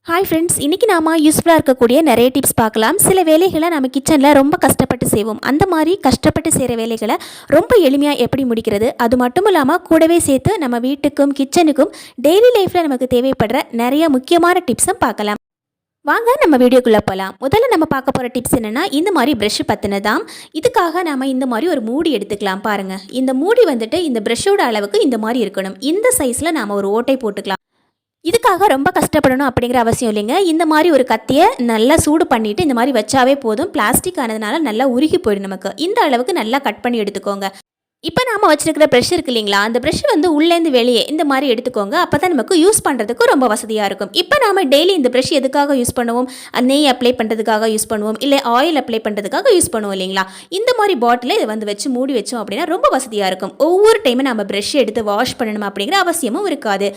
Hi friends, இன்றைக்கி நாம் யூஸ்ஃபுல்லாக இருக்கக்கூடிய நிறைய டிப்ஸ் பார்க்கலாம். சில வேலைகளை நம்ம கிச்சனில் ரொம்ப கஷ்டப்பட்டு செய்வோம். அந்த மாதிரி கஷ்டப்பட்டு செய்கிற வேலைகளை ரொம்ப எளிமையாக எப்படி முடிக்கிறது, அது மட்டும் இல்லாமல் கூடவே சேர்த்து நம்ம வீட்டுக்கும் கிச்சனுக்கும் டெய்லி லைஃப்பில் நமக்கு தேவைப்படுற நிறைய முக்கியமான டிப்ஸும் பார்க்கலாம். வாங்க நம்ம வீடியோக்குள்ளே போகலாம். முதல்ல நம்ம பார்க்க போகிற டிப்ஸ் என்னென்னா, இந்த மாதிரி ப்ரெஷ் பற்றினதான். இதுக்காக நம்ம இந்த மாதிரி ஒரு மூடி எடுத்துக்கலாம். பாருங்கள், இந்த மூடி வந்துட்டு இந்த ப்ரெஷ்ஷோட அளவுக்கு இந்த மாதிரி இருக்கணும். இந்த சைஸில் நாம் ஒரு ஓட்டை போட்டுக்கலாம். இதுக்காக ரொம்ப கஷ்டப்படணும் அப்படிங்கிற அவசியம் இல்லைங்க. இந்த மாதிரி ஒரு கத்தியை நல்லா சூடு பண்ணிவிட்டு இந்த மாதிரி வச்சாவே போதும். பிளாஸ்டிக் ஆனதுனால நல்லா உருகி போயிடும். நமக்கு இந்த அளவுக்கு நல்லா கட் பண்ணி எடுத்துக்கோங்க. இப்போ நாம் வச்சுருக்கிற ப்ரெஷ் இருக்கு இல்லைங்களா, அந்த ப்ரெஷ் வந்து உள்ளேருந்து வெளியே இந்த மாதிரி எடுத்துக்கோங்க. அப்போ தான் நமக்கு யூஸ் பண்ணுறதுக்கு ரொம்ப வசதியாக இருக்கும். இப்போ நாம் டெய்லி இந்த ப்ரெஷ் எதுக்காக யூஸ் பண்ணுவோம்? நெய் அப்ளை பண்ணுறதுக்காக யூஸ் பண்ணுவோம், இல்லை ஆயில் அப்ளை பண்ணுறதுக்காக யூஸ் பண்ணுவோம் இல்லைங்களா. இந்த மாதிரி பாட்டில் இதை வந்து வச்சு மூடி வச்சோம் அப்படின்னா ரொம்ப வசதியாக இருக்கும். ஒவ்வொரு டைமும் நம்ம ப்ரெஷ் எடுத்து வாஷ் பண்ணணும் அப்படிங்கிற அவசியமும் இருக்காது.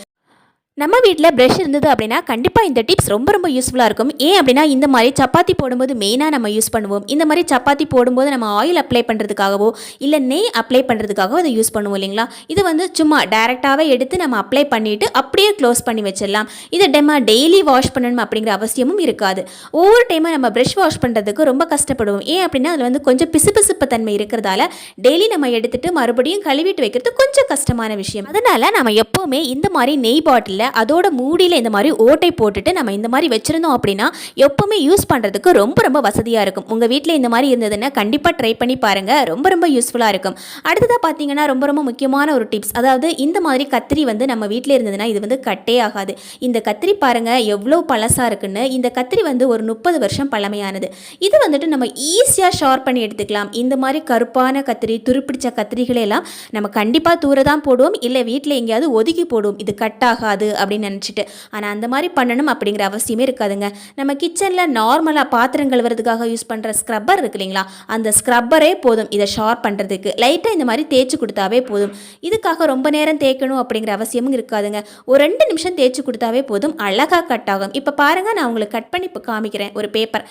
நம்ம வீட்டில் ப்ரெஷ் இருந்தது அப்படின்னா கண்டிப்பாக இந்த டிப்ஸ் ரொம்ப ரொம்ப யூஸ்ஃபுல்லாக இருக்கும். ஏன் அப்படின்னா, இந்த மாதிரி சப்பாத்தி போடும்போது மெயினாக நம்ம யூஸ் பண்ணுவோம். இந்த மாதிரி சப்பாத்தி போடும்போது நம்ம ஆயில் அப்ளை பண்ணுறதுக்காகவோ இல்லை நெய் அப்ளை பண்ணுறதுக்காகவோ அதை யூஸ் பண்ணுவோம் இல்லைங்களா. இது வந்து சும்மா டைரெக்டாகவே எடுத்து நம்ம அப்ளை பண்ணிவிட்டு அப்படியே க்ளோஸ் பண்ணி வச்சிடலாம். இதை டெய்லி வாஷ் பண்ணணும் அப்படிங்கிற அவசியமும் இருக்காது. ஒவ்வொரு டைமும் நம்ம ப்ரெஷ் வாஷ் பண்ணுறதுக்கு ரொம்ப கஷ்டப்படுவோம். ஏன் அப்படின்னா, அதில் வந்து கொஞ்சம் பிசுபிசுப்பு தன்மை இருக்கிறதால டெய்லி நம்ம எடுத்துகிட்டு மறுபடியும் கழுவிட்டு வைக்கிறது கொஞ்சம் கஷ்டமான விஷயம். அதனால் நம்ம எப்போவுமே இந்த மாதிரி நெய் பாட்டிலில் அதோட மூடியில் இந்த மாதிரி ஓட்டை போட்டுட்டு நம்ம இந்த மாதிரி வச்சுருந்தோம் அப்படின்னா எப்போவுமே யூஸ் பண்ணுறதுக்கு ரொம்ப ரொம்ப வசதியாக இருக்கும். உங்கள் வீட்டில் இந்த மாதிரி இருந்ததுன்னா கண்டிப்பாக ட்ரை பண்ணி பாருங்கள். ரொம்ப ரொம்ப யூஸ்ஃபுல்லாக இருக்கும். அடுத்ததாக பார்த்தீங்கன்னா, ரொம்ப ரொம்ப முக்கியமான ஒரு டிப்ஸ், அதாவது இந்த மாதிரி கத்திரி வந்து நம்ம வீட்டில் இருந்ததுன்னா இது வந்து கட்டே ஆகாது. இந்த கத்திரி பாருங்கள் எவ்வளோ பழசாக இருக்குன்னு. இந்த கத்திரி வந்து ஒரு 30 வருஷம் பழமையானது. இது வந்துட்டு நம்ம ஈஸியாக ஷார்ப் பண்ணி எடுத்துக்கலாம். இந்த மாதிரி கருப்பான கத்திரி, துருப்பிடிச்ச கத்திரிகளெல்லாம் நம்ம கண்டிப்பாக தூர தான் போடுவோம், இல்லை வீட்டில் எங்கேயாவது ஒதுக்கி போடுவோம், இது கட் ஆகாது அப்படின்னு நினச்சிட்டு. ஆனால் அந்த மாதிரி பண்ணணும் அப்படிங்கிற அவசியமே இருக்காதுங்க. நம்ம கிச்சனில் நார்மலாக பாத்திரம் கழுவுறதுக்காக யூஸ் பண்ணுற ஸ்க்ரப்பர் இருக்கு இல்லைங்களா, அந்த ஸ்க்ரப்பரே போதும் இதை ஷார்ப் பண்ணுறதுக்கு. லைட்டாக இந்த மாதிரி தேய்ச்சி கொடுத்தாவே போதும். இதுக்காக ரொம்ப நேரம் தேய்க்கணும் அப்படிங்கிற அவசியமும் இருக்காதுங்க. ஒரு 2 நிமிஷம் தேய்ச்சி கொடுத்தாவே போதும், அழகாக கட் ஆகும். இப்போ பாருங்கள், நான் உங்களுக்கு கட் பண்ணி இப்போ காமிக்கிறேன். ஒரு பேப்பர்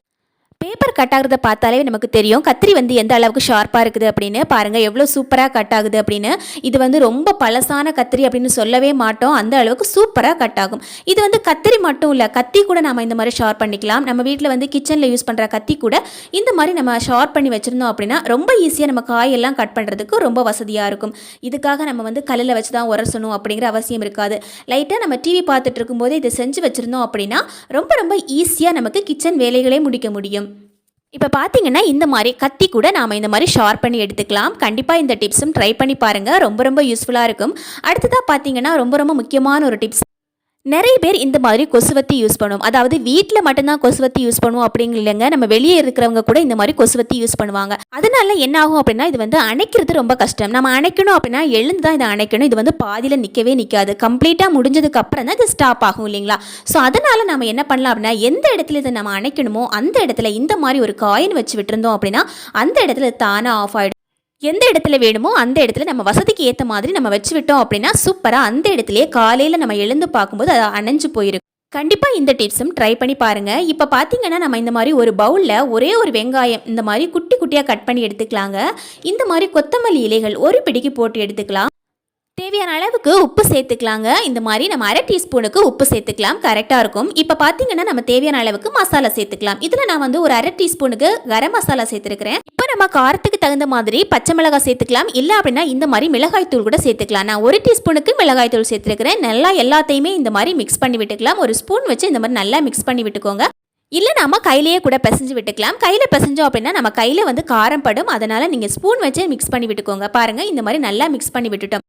கட் ஆகுறத பார்த்தாலே நமக்கு தெரியும் கத்திரி வந்து எந்த அளவுக்கு ஷார்ப்பாக இருக்குது அப்படின்னு. பாருங்கள் எவ்வளோ சூப்பராக கட் ஆகுது அப்படின்னு. இது வந்து ரொம்ப பழசான கத்திரி அப்படின்னு சொல்லவே மாட்டோம், அந்த அளவுக்கு சூப்பராக கட் ஆகும். இது வந்து கத்திரி மட்டும் இல்லை, கத்தி கூட நம்ம இந்த மாதிரி ஷார்ப் பண்ணிக்கலாம். நம்ம வீட்டில் வந்து கிச்சனில் யூஸ் பண்ணுற கத்தி கூட இந்த மாதிரி நம்ம ஷார்ப் பண்ணி வச்சுருந்தோம் அப்படின்னா ரொம்ப ஈஸியாக நம்ம காயெல்லாம் கட் பண்ணுறதுக்கு ரொம்ப வசதியாக இருக்கும். இதுக்காக நம்ம வந்து கல்லில் வச்சு தான் உரசணும் அப்படிங்கிற அவசியம் இருக்காது. லைட்டாக நம்ம டிவி பார்த்துட்டு இருக்கும்போது இதை செஞ்சு வச்சுருந்தோம் அப்படின்னா ரொம்ப ரொம்ப ஈஸியாக நமக்கு கிச்சன் வேலைகளே முடிக்க முடியும். இப்போ பார்த்தீங்கன்னா, இந்த மாதிரி கத்தி கூட நாம் இந்த மாதிரி ஷார்ப் பண்ணி எடுத்துக்கலாம். கண்டிப்பாக இந்த டிப்ஸும் ட்ரை பண்ணி பாருங்கள், ரொம்ப ரொம்ப யூஸ்ஃபுல்லாக இருக்கும். அடுத்ததாக பார்த்தீங்கன்னா, ரொம்ப ரொம்ப முக்கியமான ஒரு டிப்ஸ், நிறைய பேர் இந்த மாதிரி கொசுவத்தி யூஸ் பண்ணுவோம். அதாவது வீட்டில் மட்டும்தான் கொசுவத்தி யூஸ் பண்ணுவோம் அப்படிங்க இல்லைங்க, நம்ம வெளியே இருக்கிறவங்க கூட இந்த மாதிரி கொசுவத்தி யூஸ் பண்ணுவாங்க. அதனால என்ன ஆகும் அப்படின்னா, இது வந்து அணைக்கிறது ரொம்ப கஷ்டம். நம்ம அணைக்கணும் அப்படின்னா எழுந்து தான் இதை அணைக்கணும். இது வந்து பாதியில் நிற்கவே நிற்காது. கம்ப்ளீட்டாக முடிஞ்சதுக்கு அப்புறம் தான் இது ஸ்டாப் ஆகும் இல்லைங்களா. ஸோ அதனால நம்ம என்ன பண்ணலாம் அப்படின்னா, எந்த இடத்துல இதை நம்ம அணைக்கணுமோ அந்த இடத்துல இந்த மாதிரி ஒரு காயின் வச்சு விட்டுருந்தோம் அப்படின்னா அந்த இடத்துல தானாக ஆஃப் ஆகிடும். எந்த இடத்துல வேணுமோ அந்த இடத்துல நம்ம வசதிக்கு ஏற்ற மாதிரி நம்ம வச்சு விட்டோம் அப்படின்னா சூப்பராக அந்த இடத்துலையே காலையில் நம்ம எழுந்து பார்க்கும்போது அது அணைஞ்சு போயிருக்கு. கண்டிப்பாக இந்த டிப்ஸும் ட்ரை பண்ணி பாருங்கள். இப்போ பார்த்தீங்கன்னா, நம்ம இந்த மாதிரி ஒரு பவுலில் ஒரே ஒரு வெங்காயம் இந்த மாதிரி குட்டி குட்டியாக கட் பண்ணி எடுத்துக்கலாங்க. இந்த மாதிரி கொத்தமல்லி இலைகள் ஒரு பிடிக்கு போட்டு எடுத்துக்கலாம். தேவையான அளவுக்கு உப்பு சேர்த்துக்கலாங்க. இந்த மாதிரி நம்ம 1/2 டீஸ்பூனுக்கு உப்பு சேர்த்துக்கலாம், கரெக்டாக இருக்கும். இப்போ பார்த்தீங்கன்னா, நம்ம தேவையான அளவுக்கு மசாலா சேர்த்துக்கலாம். இதில் நான் வந்து ஒரு 1/2 டீஸ்பூனுக்கு கரம் மசாலா சேர்த்துருக்கிறேன். இப்போ நம்ம காரத்துக்கு தகுந்த மாதிரி பச்சை மிளகாய் சேர்த்துக்கலாம், இல்லை அப்படின்னா இந்த மாதிரி மிளகாய் தூள் கூட சேர்த்துக்கலாம். நான் 1 டீஸ்பூனுக்கு மிளகாய் தூள் சேர்த்துருக்கிறேன். நல்லா எல்லாத்தையுமே இந்த மாதிரி மிக்ஸ் பண்ணி விட்டுக்கலாம். ஒரு ஸ்பூன் வச்சு இந்த மாதிரி நல்லா மிக்ஸ் பண்ணி விட்டுக்கோங்க. இல்லை நம்ம கையிலேயே கூட பிசைஞ்சு விட்டுக்கலாம். கையில் பிசைஞ்சோம் அப்படின்னா நம்ம கையில் வந்து காரம் படும். அதனால் நீங்கள் ஸ்பூன் வச்சு மிக்ஸ் பண்ணி விட்டுக்கோங்க. பாருங்கள், இந்த மாதிரி நல்லா மிக்ஸ் பண்ணி விட்டுட்டோம்.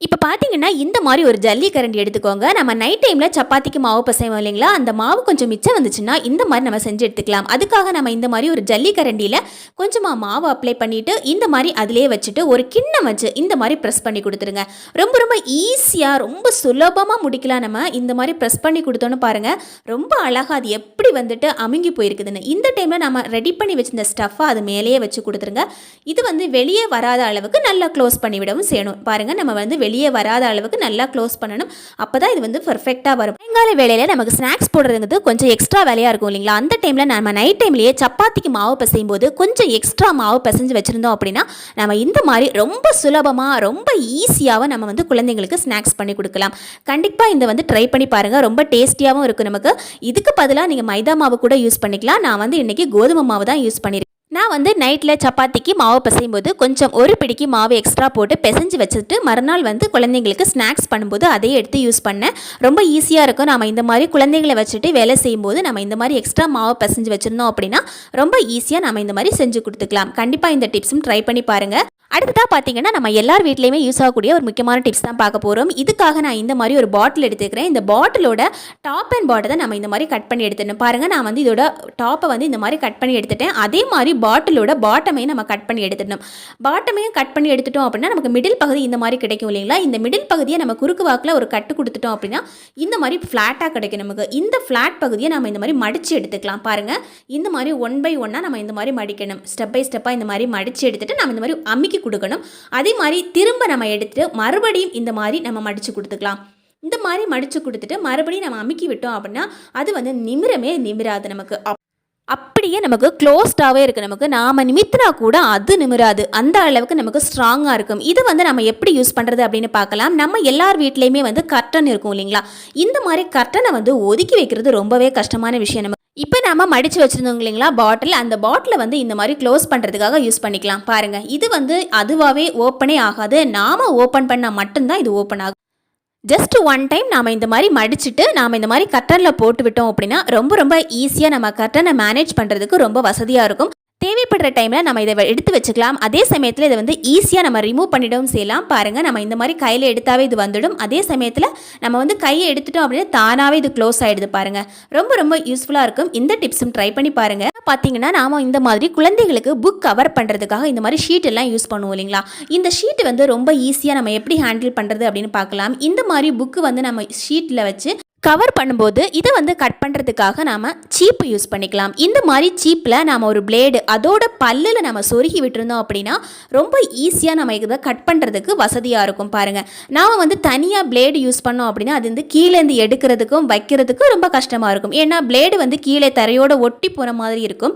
இப்போ பார்த்தீங்கன்னா, இந்த மாதிரி ஒரு ஜல்லி கரண்டி எடுத்துக்கோங்க. நம்ம நைட் டைமில் சப்பாத்திக்கு மாவு பிசைவோம் இல்லைங்களா, அந்த மாவு கொஞ்சம் மிச்சம் வந்துச்சுன்னா இந்த மாதிரி நம்ம செஞ்சு எடுத்துக்கலாம். அதுக்காக நம்ம இந்த மாதிரி ஒரு ஜல்லி கரண்டியில் கொஞ்சமாக மாவு அப்ளை பண்ணிவிட்டு இந்த மாதிரி அதிலே வச்சுட்டு ஒரு கிண்ணம் வச்சு இந்த மாதிரி ப்ரெஸ் பண்ணி கொடுத்துருங்க. ரொம்ப ரொம்ப ஈஸியாக ரொம்ப சுலபமாக முடிக்கலாம். நம்ம இந்த மாதிரி ப்ரெஸ் பண்ணி கொடுத்தோன்னு பாருங்கள், ரொம்ப அழகாக அது எப்படி வந்துட்டு அமுங்கி போயிருக்குதுன்னு. இந்த டைமில் நம்ம ரெடி பண்ணி வச்சிருந்த ஸ்டஃப்பை அது மேலேயே வச்சு கொடுத்துருங்க. இது வந்து வெளியே வராத அளவுக்கு நல்லா க்ளோஸ் பண்ணிவிடவும் செய்யணும். பாருங்கள், நம்ம வந்து வெளியே வராத அளவுக்கு நல்லா க்ளோஸ் பண்ணணும். அப்போ தான் இது வந்து பர்ஃபெக்டாக வரும். சாயங்கால வேளையில் நமக்கு ஸ்நாக்ஸ் போடுறது கொஞ்சம் எக்ஸ்ட்ரா வேலையாக இருக்கும் இல்லைங்களா? அந்த டைமில் நம்ம நைட் டைம்லேயே சப்பாத்திக்கு மாவு பிசையும் போது கொஞ்சம் எக்ஸ்ட்ரா மாவு பிசைஞ்சு வச்சுருந்தோம் அப்படின்னா நம்ம இந்த மாதிரி ரொம்ப சுலபமாக ரொம்ப ஈஸியாக நம்ம வந்து குழந்தைங்களுக்கு ஸ்நாக்ஸ் பண்ணி கொடுக்கலாம். கண்டிப்பாக இந்த வந்து ட்ரை பண்ணி பாருங்கள். ரொம்ப டேஸ்டியாகவும் இருக்கும் நமக்கு. இதுக்கு பதிலாக நீங்கள் மைதா மாவு கூட யூஸ் பண்ணிக்கலாம். நான் வந்து இன்றைக்கி கோதுமை மாவு தான் யூஸ் பண்ணியிருக்கேன். நான் வந்து நைட்டில் சப்பாத்திக்கு மாவு பிசையும் போது கொஞ்சம் ஒரு பிடிக்கு மாவு எக்ஸ்ட்ரா போட்டு பிசைஞ்சு வச்சுட்டு மறுநாள் வந்து குழந்தைங்களுக்கு ஸ்நாக்ஸ் பண்ணும்போது அதையே எடுத்து யூஸ் பண்ணேன். ரொம்ப ஈஸியாக இருக்கும். நம்ம இந்த மாதிரி குழந்தைங்களை வச்சுட்டு வேலை செய்யும்போது நம்ம இந்த மாதிரி எக்ஸ்ட்ரா மாவு பிசைஞ்சு வச்சுருந்தோம் அப்படின்னா ரொம்ப ஈஸியாக நம்ம இந்த மாதிரி செஞ்சு கொடுத்துக்கலாம். கண்டிப்பாக இந்த டிப்ஸும் ட்ரை பண்ணி பாருங்கள். அடுத்ததாக பார்த்தீங்கன்னா நம்ம எல்லார் வீட்லேயுமே யூஸ் ஆகக்கூடிய ஒரு முக்கியமான டிப்ஸ் தான் பார்க்க போகிறோம். இதுக்காக நான் இந்த மாதிரி ஒரு பாட்டில் எடுத்துக்கிறேன். இந்த பாட்டிலோட டாப் அண்ட் பாட்டை தான் நம்ம இந்த மாதிரி கட் பண்ணி எடுத்துட்டேன். பாருங்கள், நான் வந்து இதோட டாப்பை வந்து இந்த மாதிரி கட் பண்ணி எடுத்துட்டேன். அதே மாதிரி பாட்டிலோட பாட்டமையும் நம்ம கட் பண்ணி எடுத்துட்டோம். பாட்டமையும் கட் பண்ணி எடுத்துட்டோம் அப்படின்னா நமக்கு மிடில் பகுதி இந்த மாதிரி கிடைக்கும் இல்லைங்களா? இந்த மிடில் பகுதியை நம்ம குறுக்கு வாக்கில் ஒரு கட்டு கொடுத்துட்டோம் அப்படின்னா இந்த மாதிரி ஃப்ளாட்டாக கிடைக்கும் நமக்கு. இந்த ஃப்ளாட் பகுதியை நம்ம இந்த மாதிரி மடித்து எடுத்துக்கலாம். பாருங்கள், இந்த மாதிரி 1 by 1 நம்ம இந்த மாதிரி மடிக்கணும். ஸ்டெப் பை ஸ்டெப்பாக இந்த மாதிரி மடித்து எடுத்துட்டு நம்ம இந்த மாதிரி அமுக்கி கொடுக்கணும். அதே மாதிரி திரும்ப நம்ம எடுத்து மறுபடியும் இந்த மாதிரி நம்ம மடித்து கொடுத்துக்கலாம். இந்த மாதிரி மடித்து கொடுத்துட்டு மறுபடியும் நம்ம அமுக்கி விட்டோம் அப்படின்னா அது வந்து நிமிரமே நிமிராது. நமக்கு அப்படியே நமக்கு க்ளோஸ்டாகவே இருக்குது. நமக்கு நாம் நிமித்தினா கூட அது நிமிராது. அந்த அளவுக்கு நமக்கு ஸ்ட்ராங்காக இருக்கும். இது வந்து நம்ம எப்படி யூஸ் பண்ணுறது அப்படின்னு பார்க்கலாம். நம்ம எல்லார் வீட்லேயுமே வந்து கர்டன் இருக்கும் இல்லைங்களா? இந்த மாதிரி கர்டனை வந்து ஒதுக்கி வைக்கிறது ரொம்பவே கஷ்டமான விஷயம். நம்ம இப்போ நம்ம மடித்து வச்சுருந்தோம் இல்லைங்களா பாட்டில், அந்த பாட்டிலை வந்து இந்த மாதிரி க்ளோஸ் பண்ணுறதுக்காக யூஸ் பண்ணிக்கலாம். பாருங்கள், இது வந்து அதுவாகவே ஓப்பனே ஆகாது. நாம் ஓப்பன் பண்ணால் மட்டும்தான் இது ஓப்பன் ஆகும். ஜஸ்ட் 1 டைம் நாம் இந்த மாதிரி மடிச்சுட்டு நாம் இந்த மாதிரி கர்டனில் போட்டு விட்டோம் அப்படின்னா ரொம்ப ஈஸியாக நம்ம கர்டனை மேனேஜ் பண்ணுறதுக்கு ரொம்ப வசதியாக இருக்கும். தேவைப்படுற டைமில் நம்ம இதை எடுத்து வச்சுக்கலாம். அதே சமயத்தில் இதை வந்து ஈஸியாக நம்ம ரிமூவ் பண்ணிடவும் செய்யலாம். பாருங்கள், நம்ம இந்த மாதிரி கையில் எடுத்தாவே இது வந்துடும். அதே சமயத்தில் நம்ம வந்து கையை எடுத்துட்டோம் அப்படின்னா தானாகவே இது க்ளோஸ் ஆகிடுது. பாருங்கள், ரொம்ப யூஸ்ஃபுல்லாக இருக்கும். இந்த டிப்ஸும் ட்ரை பண்ணி பாருங்கள். பார்த்தீங்கன்னா நாம் இந்த மாதிரி குழந்தைங்களுக்கு புக் கவர் பண்ணுறதுக்காக இந்த மாதிரி ஷீட் எல்லாம் யூஸ் பண்ணுவோம் இல்லைங்களா? இந்த ஷீட் வந்து ரொம்ப ஈஸியாக நம்ம எப்படி ஹேண்டில் பண்ணுறது அப்படின்னு பார்க்கலாம். இந்த மாதிரி புக்கு வந்து நம்ம ஷீட்டில் வச்சு கவர் பண்ணும்போது இதை வந்து கட் பண்ணுறதுக்காக நாம் சீப்பு யூஸ் பண்ணிக்கலாம். இந்த மாதிரி சீப்பில் நாம் ஒரு பிளேடு அதோட பல்லில் நம்ம சொருகி விட்டுருந்தோம் அப்படின்னா ரொம்ப ஈஸியாக நம்ம இதை கட் பண்ணுறதுக்கு வசதியாக இருக்கும். பாருங்கள், நாம் வந்து தனியாக பிளேடு யூஸ் பண்ணோம் அப்படின்னா அது வந்து கீழேருந்து எடுக்கிறதுக்கும் வைக்கிறதுக்கும் ரொம்ப கஷ்டமாக இருக்கும். ஏன்னா பிளேடு வந்து கீழே தரையோட ஒட்டி போகிற மாதிரி இருக்கும்.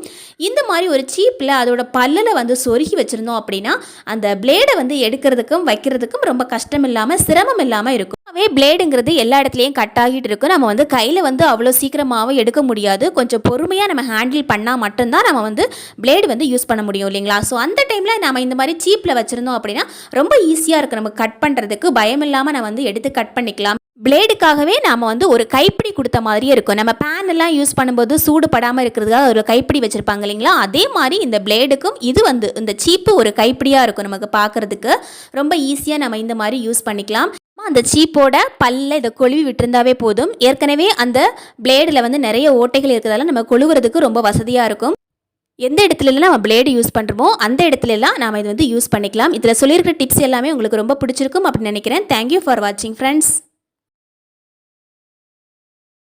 இந்த மாதிரி ஒரு சீப்பில் அதோட பல்லில் வந்து சொருகி வச்சுருந்தோம் அப்படின்னா அந்த பிளேடை வந்து எடுக்கிறதுக்கும் வைக்கிறதுக்கும் ரொம்ப கஷ்டம் இல்லாமல் சிரமம் இல்லாமல் இருக்கும். பிளேடுங்கிறது எல்லா இடத்துலையும் கட் ஆகிட்டு இருக்கும். நம்ம வந்து கையில் வந்து அவ்வளோ சீக்கிரமாகவே எடுக்க முடியாது. கொஞ்சம் பொறுமையாக நம்ம ஹேண்டில் பண்ணால் மட்டும்தான் நம்ம வந்து பிளேடு வந்து யூஸ் பண்ண முடியும் இல்லைங்களா? ஸோ அந்த டைமில் நம்ம இந்த மாதிரி சீப்பில் வச்சுருந்தோம் அப்படின்னா ரொம்ப ஈஸியாக இருக்கும். நம்ம கட் பண்ணுறதுக்கு பயம் இல்லாமல் நம்ம வந்து எடுத்து கட் பண்ணிக்கலாம். பிளேடுக்காகவே நாம் வந்து ஒரு கைப்பிடி கொடுத்த மாதிரியே இருக்கும். நம்ம பேன் எல்லாம் யூஸ் பண்ணும்போது சூடு படாமல் இருக்கிறதுக்காக ஒரு கைப்பிடி வச்சுருப்பாங்க இல்லைங்களா? அதே மாதிரி இந்த பிளேடுக்கும் இது வந்து இந்த சீப்பு ஒரு கைப்பிடியாக இருக்கும். நமக்கு பார்க்குறதுக்கு ரொம்ப ஈஸியாக நம்ம இந்த மாதிரி யூஸ் பண்ணிக்கலாம். அந்த சீப்போட பல்ல இதை கொழுவி விட்டுருந்தாவே போதும். ஏற்கனவே அந்த பிளேடில் வந்து நிறைய ஓட்டைகள் இருக்கிறதால நம்ம கொழுவுறதுக்கு ரொம்ப வசதியாக இருக்கும். எந்த இடத்துலலாம் நம்ம பிளேடு யூஸ் பண்ணுறோமோ அந்த இடத்துலலாம் நாம் இது வந்து யூஸ் பண்ணிக்கலாம். இதில் சொல்லியிருக்கிற டிப்ஸ் எல்லாமே உங்களுக்கு ரொம்ப பிடிச்சிருக்கும் அப்படின்னு நினைக்கிறேன். தேங்க்யூ ஃபார் வாட்சிங் ஃப்ரெண்ட்ஸ்.